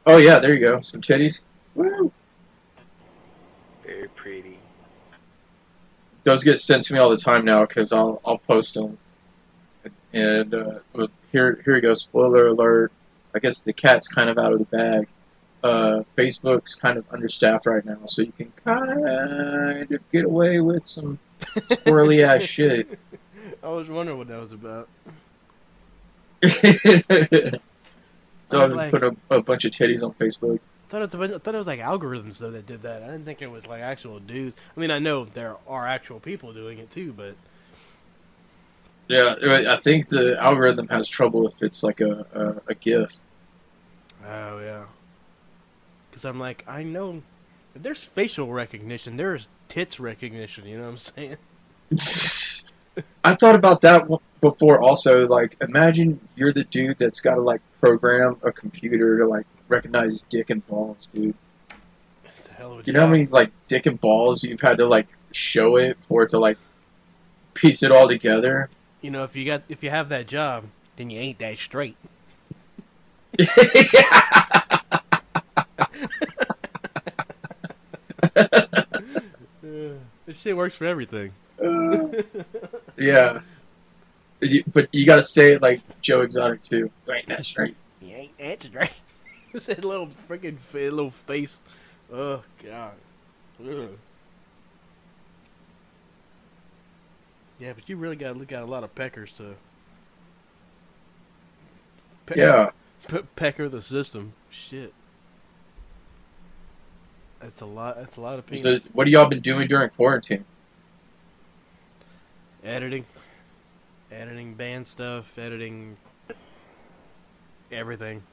Oh, yeah, there you go. Some titties. Woo! Very pretty. Those get sent to me all the time now because I'll post them. And here you go. Spoiler alert. I guess the cat's kind of out of the bag. Facebook's kind of understaffed right now, so you can kind of get away with some squirrely ass shit. I was wondering what that was about. So I've been putting a bunch of titties on Facebook. I thought it was like algorithms though that did that. I didn't think it was like actual dudes. I mean, I know there are actual people doing it too, but yeah, I think the algorithm has trouble if it's like a GIF. Oh yeah, because I'm like, I know if there's facial recognition, there's tits recognition. You know what I'm saying? I thought about that before. Also, like, imagine you're the dude that's got to like program a computer to like recognize dick and balls, dude. It's a hell of a You know how many like dick and balls you've had to like show it for it to like piece it all together? You know, if you have that job, then you ain't that straight. This shit works for everything. Yeah. But you gotta say it like Joe Exotic too. You ain't that straight. You ain't that straight. That little freaking little face. Oh god. Ugh. Yeah, but you really gotta look at a lot of peckers to. Yeah. Pecker the system. Shit. That's a lot. That's a lot of penis. So what have y'all been doing during quarantine? Editing band stuff, editing everything.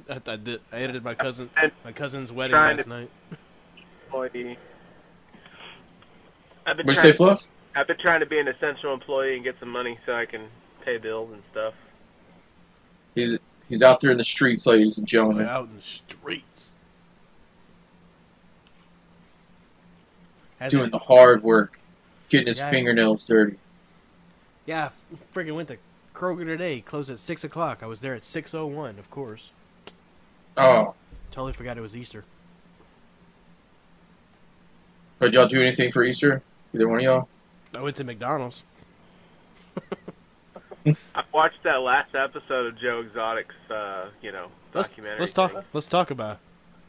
I edited my cousin's wedding last night. I've been What'd you say, Fluff? I've been trying to be an essential employee and get some money so I can pay bills and stuff. He's out there in the streets, ladies and gentlemen. Out in the streets. Doing the hard work. Getting his fingernails dirty. Yeah, I freaking went to Kroger today. Closed at 6 o'clock. I was there at 6:01, of course. Oh. Totally forgot it was Easter. Did y'all do anything for Easter? Either one of y'all? I went to McDonald's. I watched that last episode of Joe Exotic's, documentary. Let's talk about it.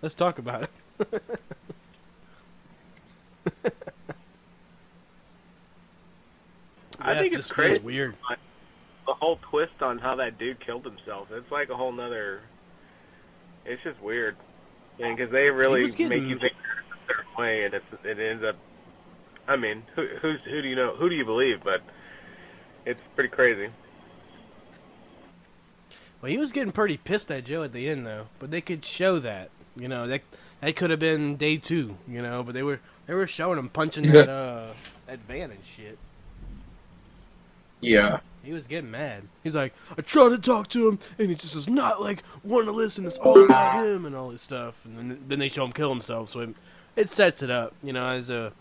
Let's talk about it. I Yeah, it think it's just feels crazy. weird. Like, the whole twist on how that dude killed himself. It's like a whole nother. It's just weird. Because they He really was make getting you think a certain way, and it ends up. I mean, who do you know? Who do you believe? But it's pretty crazy. well, he was getting pretty pissed at Joe at the end though. But they could show that, you know, that could have been day 2, you know. But they were showing him punching that van and shit. Yeah. He was getting mad. He's like, I tried to talk to him, and he just does not like want to listen. It's all about him and all this stuff. And then they show him kill himself, so it sets it up. You know, as a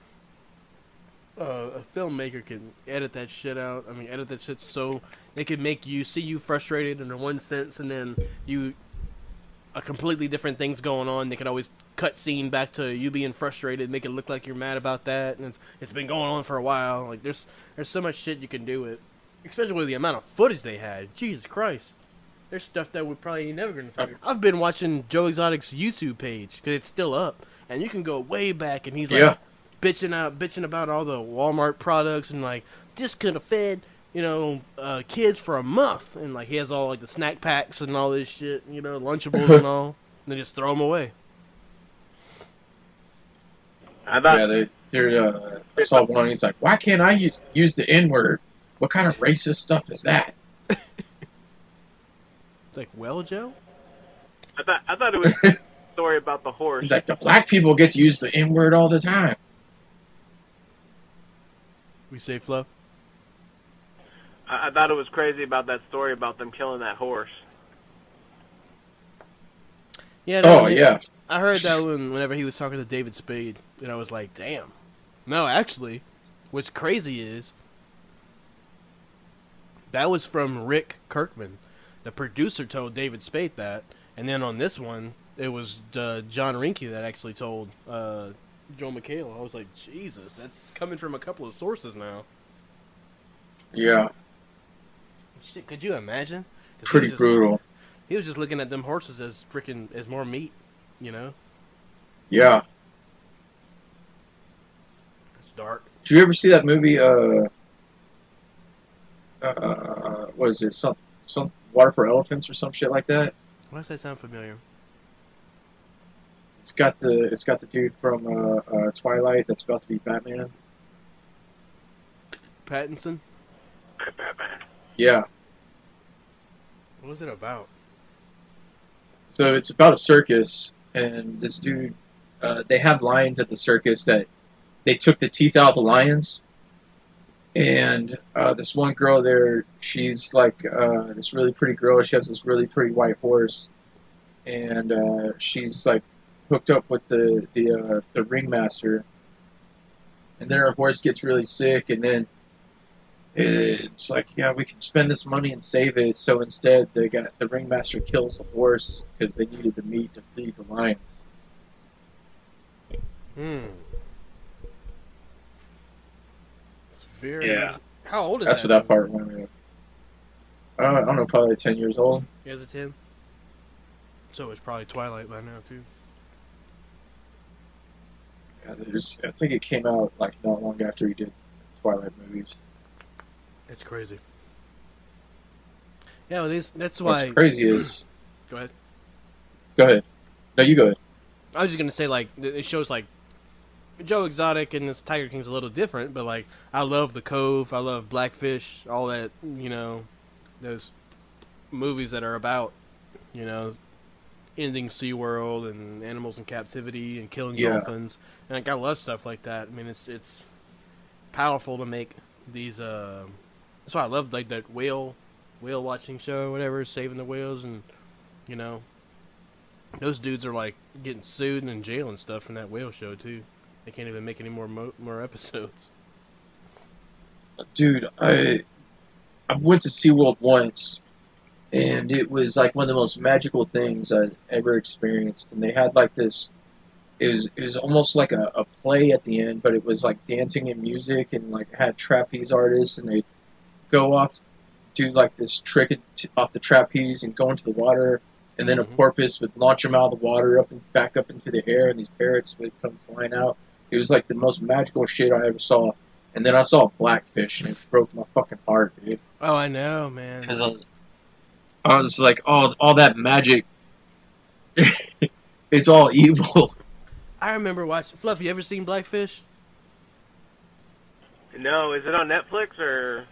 filmmaker can edit that shit out. I mean, edit that shit so they could make you see you frustrated in one sense, and then a completely different things going on. They could always cut scene back to you being frustrated, make it look like you're mad about that, and it's been going on for a while. Like there's so much shit you can do with. Especially with the amount of footage they had. Jesus Christ. There's stuff that we're probably never going to see. I've been watching Joe Exotic's YouTube page, because it's still up. And you can go way back, and he's like bitching about all the Walmart products, and like, this could have fed, you know, kids for a month. And like, he has all like the snack packs and all this shit, you know, Lunchables and all. And they just throw them away. I thought, I saw one, he's like, why can't I use the N-word? What kind of racist stuff is that? Like, well, Joe? I thought it was a story about the horse. He's like, the black people get to use the N-word all the time. We say Flo? I thought it was crazy about that story about them killing that horse. Yeah. No, yeah. I heard that whenever he was talking to David Spade, and I was like, damn. No, actually, what's crazy is that was from Rick Kirkman. The producer told David Spade that, and then on this one, it was John Rinke that actually told Joe McHale. I was like, Jesus, that's coming from a couple of sources now. Yeah. Shit, could you imagine? Pretty brutal. He was just looking at them horses as more meat, you know? Yeah. It's dark. Did you ever see that movie, was it some Water for Elephants or some shit like that? Why does that sound familiar? It's got the dude from Twilight that's about to be Batman. Pattinson? Batman. Yeah. What was it about? So it's about a circus, and this dude, they have lions at the circus that they took the teeth out of the lions. And this one girl there, she's like this really pretty girl. She has this really pretty white horse, and she's like hooked up with the ringmaster. And then her horse gets really sick, and then it's like, yeah, we can spend this money and save it. So instead, the ringmaster kills the horse because they needed the meat to feed the lions. It's very. Yeah. How old is That's that? what that part reminded me of. I don't know, probably 10 years old. He has a 10? So it's probably Twilight by now, too. Yeah, I think it came out like not long after he did Twilight movies. It's crazy. Yeah, well, that's why. What's crazy is. Go ahead. Go ahead. No, you go ahead. I was just gonna say, like, it shows like Joe Exotic and this Tiger King's a little different, but like I love The Cove, I love Blackfish, all that, you know, those movies that are about, you know, ending SeaWorld and animals in captivity and killing dolphins, and like I love stuff like that. I mean, it's powerful to make these. That's why I love like that whale watching show, or whatever, Saving the Whales, and you know, those dudes are like getting sued and in jail and stuff from that whale show too. They can't even make any more episodes. Dude, I went to SeaWorld once, and it was like one of the most magical things I'd ever experienced. And they had like this, it was almost like a play at the end, but it was like dancing and music, and like had trapeze artists, and they'd go off, do like this trick off the trapeze and go into the water, and then a porpoise would launch them out of the water up and back up into the air, and these parrots would come flying out. It was like the most magical shit I ever saw. And then I saw Blackfish, and it broke my fucking heart, dude. Oh, I know, man. Because I was like, all that magic, it's all evil. I remember watching. Fluff, you ever seen Blackfish? No, is it on Netflix or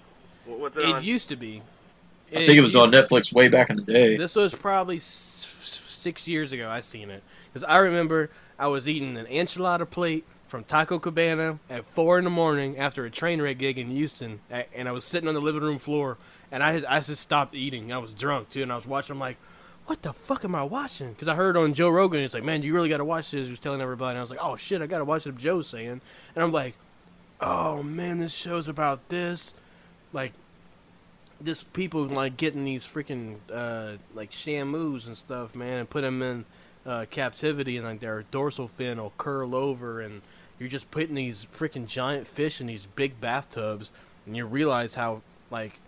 what's it on? It used to be. I think it was on Netflix way back in the day. This was probably 6 years ago I seen it. Because I remember I was eating an enchilada plate from Taco Cabana at 4 in the morning after a train wreck gig in Houston. And I was sitting on the living room floor. And I just stopped eating. I was drunk, too. And I was watching. I'm like, what the fuck am I watching? Because I heard on Joe Rogan, it's like, man, you really got to watch this. He was telling everybody. And I was like, oh, shit, I got to watch what Joe's saying. And I'm like, oh, man, this show's about this. Like, just people, like, getting these freaking, like, shamus and stuff, man, and put them in captivity. And, like, their dorsal fin will curl over. And you're just putting these freaking giant fish in these big bathtubs. And you realize how, like,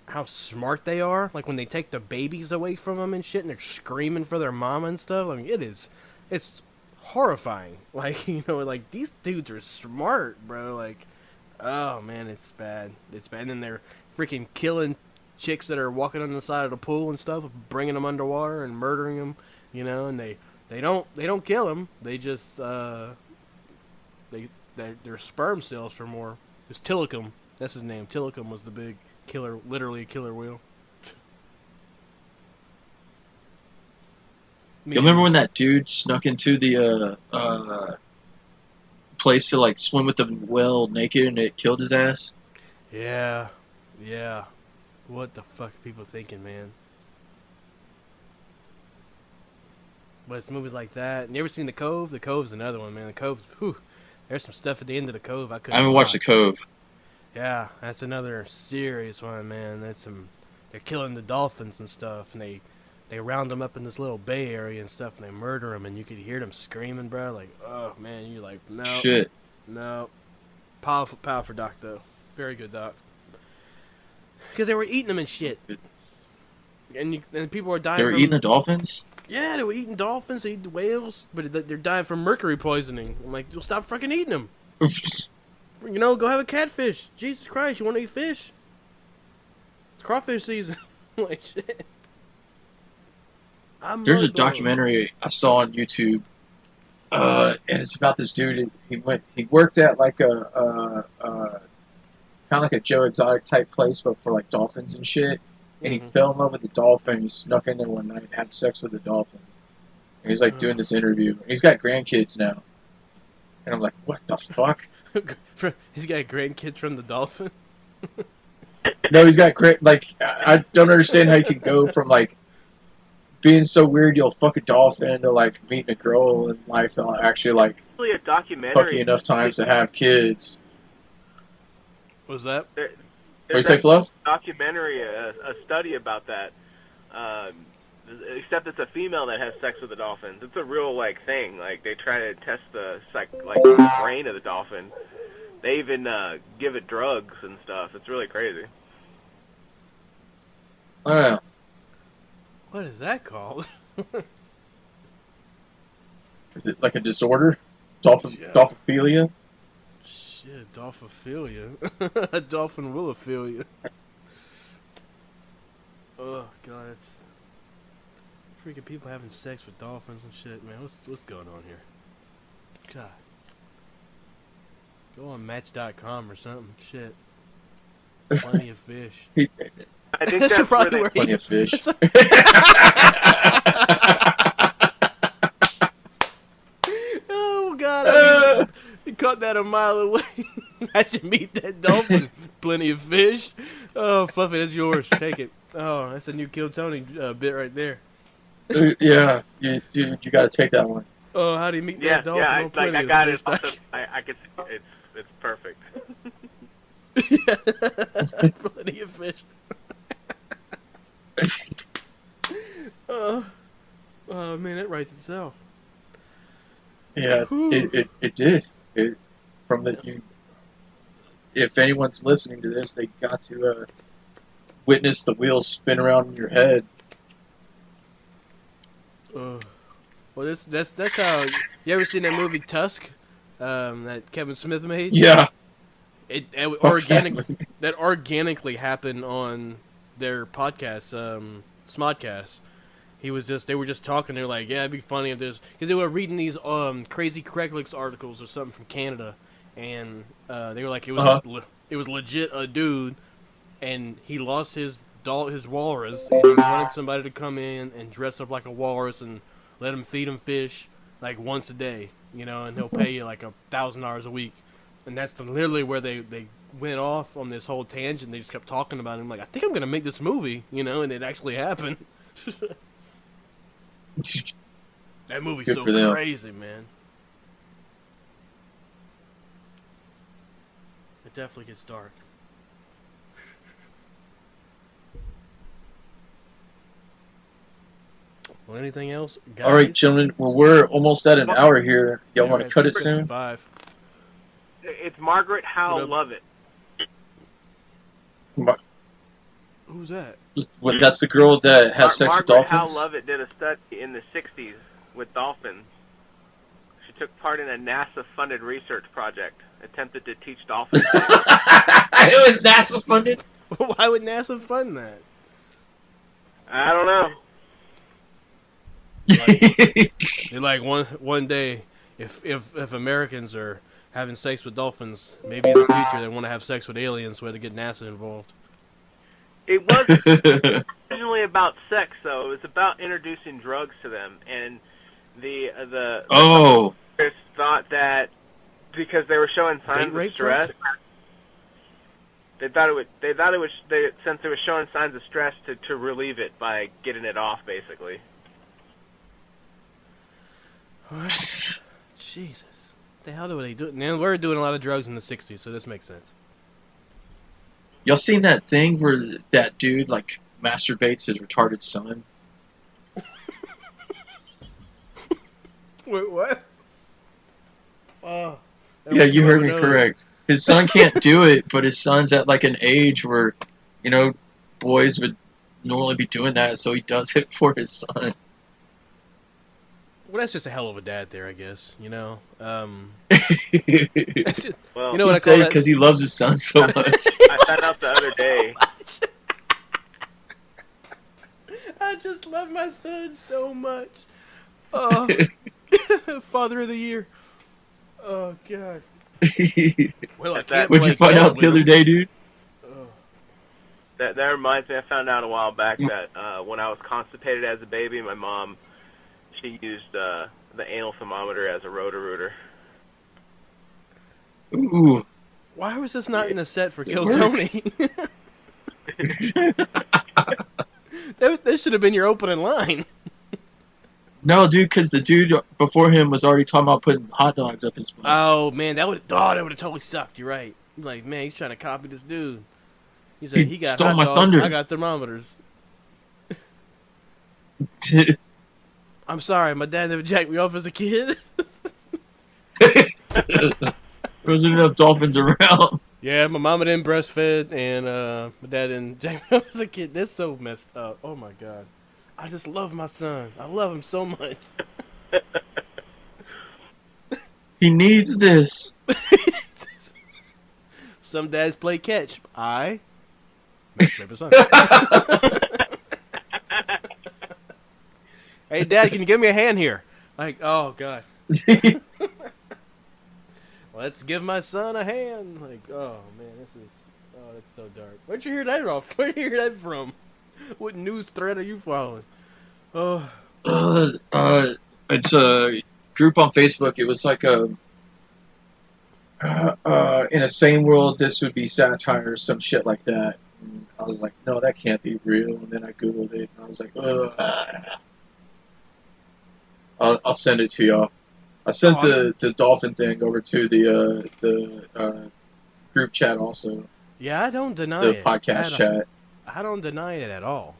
how smart they are, like when they take the babies away from them and shit, and they're screaming for their mama and stuff. I mean, it's horrifying. Like, you know, like these dudes are smart, bro. Like, oh man, it's bad. It's bad. And then they're freaking killing chicks that are walking on the side of the pool and stuff, bringing them underwater and murdering them. You know, and they don't kill them. They just their sperm cells for more. It's Tilikum. That's his name. Tilikum was the big killer, literally a killer whale. You remember when that dude snuck into the place to like swim with the whale naked and it killed his ass? Yeah. What the fuck are people thinking, man? But it's movies like that. You ever seen The Cove? The Cove's another one, man. The Cove's, whew, there's some stuff at the end of The Cove I haven't watched The Cove. Yeah, that's another serious one, man. They're killing the dolphins and stuff, and they round them up in this little bay area and stuff, and they murder them, and you could hear them screaming, bro. Like, oh man, you're like, no, shit, no. Powerful doc though, very good doc. Because they were eating them and shit, and people were dying. They were eating the dolphins. Yeah, they were eating dolphins, they eat the whales, but they're dying from mercury poisoning. I'm like, you'll stop fucking eating them. You know, go have a catfish. Jesus Christ, you want to eat fish? It's crawfish season. Like, shit. There's a documentary I saw on YouTube, and it's about this dude. He worked at like a kind of like a Joe Exotic type place, but for like dolphins and shit. And he fell in love with the dolphin. He snuck in there one night and had sex with the dolphin. And he's like doing this interview. And he's got grandkids now. And I'm like, what the fuck? He's got grandkids from the dolphin? No, he's got like, I don't understand how you can go from like being so weird you'll fuck a dolphin to like meeting a girl in life that'll actually like a documentary fuck you enough times to have kids. What was that? What do you say, Fluff? Documentary, a study about that. Except it's a female that has sex with the dolphins. It's a real like thing. Like they try to test the brain of the dolphin. They even give it drugs and stuff. It's really crazy. Oh yeah. What is that called? Is it like a disorder? Dolphophilia? Shit, dolphophilia. A dolphin will feel you. Oh god, it's freaking people having sex with dolphins and shit, man. What's going on here? God. Go on Match.com or something. Shit. Plenty of fish. I think that's probably where plenty of fish. Oh god! You caught that a mile away. I should meet that dolphin. Plenty of fish. Oh, Fluffy, that's yours. Take it. Oh, that's a new Kill Tony bit right there. Yeah, you got to take that one. Oh, how do you meet that dolphin? Yeah, I got it. I could. It's perfect. Plenty of fish. Oh man, it writes itself. Yeah, it did. If anyone's listening to this, they got to witness the wheels spin around in your head. Well, that's how. You ever seen that movie Tusk? That Kevin Smith made? Yeah. that organically happened on their podcast, Smodcast. They were just talking. They're like, yeah, it'd be funny if there's, because they were reading these crazy Craigslist articles or something from Canada, and they were like, it was legit a dude, and he lost his walrus, and he wanted somebody to come in and dress up like a walrus and let him feed him fish like once a day, and he'll pay you like $1,000 a week, and that's literally where they went off on this whole tangent. They just kept talking about it. I'm like, I think I'm gonna make this movie, and it actually happened. That movie's Good so crazy, man. It definitely gets dark. Well, anything else, guys? All right, gentlemen. Well, we're almost at an hour here. Y'all want to cut it soon? 55. It's Margaret Howe Lovett. Who's that? That's the girl that has sex with dolphins? Margaret Howe Lovett did a study in the 60s with dolphins. She took part in a NASA-funded research project, attempted to teach dolphins. It was NASA-funded? Why would NASA fund that? I don't know. Like one day, if Americans are having sex with dolphins, maybe in the future they want to have sex with aliens, so we have to get NASA involved. It wasn't originally about sex, though. It was about introducing drugs to them, and the scientists thought that because they were showing signs of stress, since they were showing signs of stress to relieve it by getting it off, basically. What? Jesus, the hell do they do? Now we're doing a lot of drugs in the '60s, so this makes sense. Y'all seen that thing where that dude like masturbates his retarded son? Wait, what? Yeah, you heard me correct. His son can't do it, but his son's at like an age where, boys would normally be doing that, so he does it for his son. Well, that's just a hell of a dad there, I guess. Well, you know what I call that? Because he loves his son so much. I found out the other day. I just love my son so much. Oh, Father of the Year. Oh God. Well, I can't. What'd you find out the other day, dude? That reminds me. I found out a while back that when I was constipated as a baby, my mom, she used the anal thermometer as a Roto-Rooter. Ooh. Why was this not in the set for Kill Tony? That should have been your opening line. No, dude, because the dude before him was already talking about putting hot dogs up his butt. Oh man, that would have totally sucked. You're right. You're like, man, he's trying to copy this dude. He said he got stole hot my dogs. thunder. I got thermometers. I'm sorry, my dad never jacked me off as a kid. There wasn't enough dolphins around. Yeah, my mama didn't breastfeed, and my dad didn't jack me off as a kid. That's so messed up. Oh my God. I just love my son. I love him so much. He needs this. Some dads play catch. I match paper son. Hey, Dad, can you give me a hand here? Like, oh God. Let's give my son a hand. Like, oh man, that's so dark. Where'd you hear that off? Where'd you hear that from? What news thread are you following? Oh. It's a group on Facebook. It was like in a sane world, this would be satire or some shit like that. And I was like, no, that can't be real. And then I Googled it, and I was like, I'll send it to y'all. I sent the dolphin thing over to the group chat also. Yeah, I don't deny the it. podcast chat. I don't deny it at all.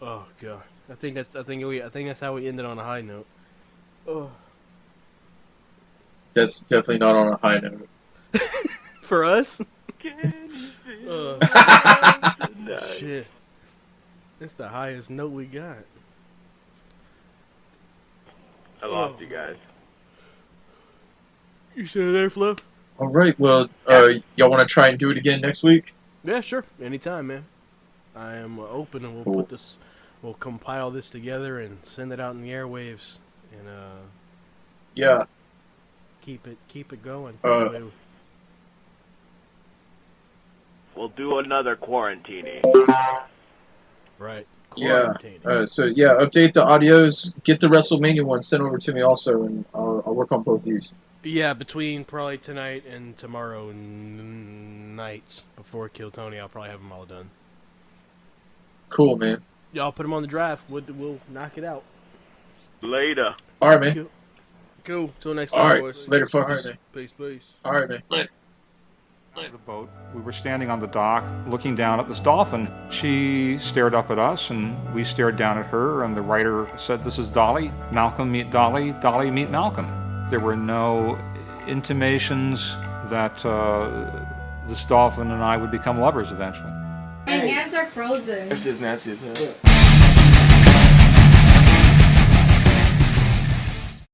Oh God, I think that's how we ended on a high note. Oh. That's definitely not on a high note. For us? Shit. That's the highest note we got. I lost you guys. You still there, Flo? All right. Well, y'all want to try and do it again next week? Yeah, sure. Anytime, man. I am open, and Cool. we'll compile this together and send it out in the airwaves, and Yeah. keep it going. We'll do another quarantining. Right. Yeah. Quarantining. So yeah, update the audios. Get the WrestleMania one sent over to me also, and I'll work on both these. Yeah, between probably tonight and tomorrow nights before Kill Tony, I'll probably have them all done. Cool, man. Y'all put them on the drive. We'll knock it out. Later. All right, man. Cool. Till next All time, right. boys. Later, fuckers. Peace. All right, man. Later. The boat. We were standing on the dock looking down at this dolphin. She stared up at us and we stared down at her, and the writer said, "This is Dolly. Malcolm meet Dolly. Dolly meet Malcolm." There were no intimations that this dolphin and I would become lovers eventually. My hands are frozen. This is nasty as hell.